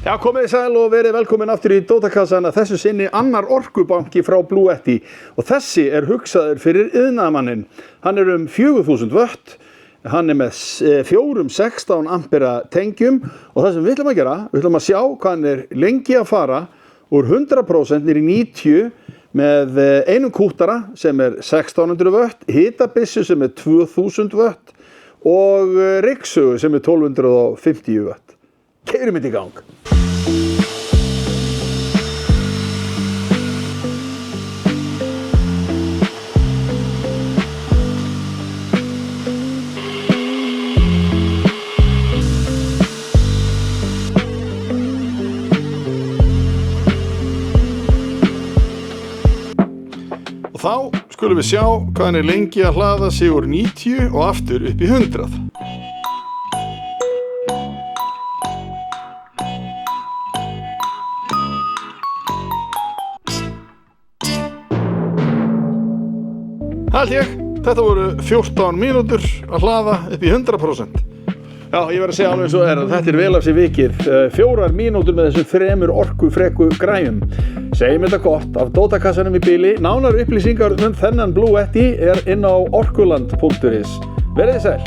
Já, komið sæl og verið velkomin aftur í Dótakassan að þessu sinni annar orkubanki frá Bluetti og þessi hugsaður fyrir iðnaðarmanninn. Hann um 4000 watt, hann með 416 ampera tengjum og það sem við ætlum að gera, við ætlum að sjá hvað hann lengi að fara úr 100% niður í 90 með einum kúttara sem 1600 watt, hitabissu sem 2000 watt og ryksugu sem 1250 watt. Keyrum þetta í gang. Og þá skulum við sjá hvað hann lengi að hlaða sig úr 90 og aftur upp í 100. Held ég, þetta voru 14 mínútur að hlaða upp í 100%. Já, ég verð að segja alveg svo að þetta vel af sér vikið. 4 mínútur með þessum 3 orkufreku græjum. Segjum þetta gott af Dótakassanum í bili. Nánari upplýsingar þennan Bluetti inn á orkuland.is. Verið sæl.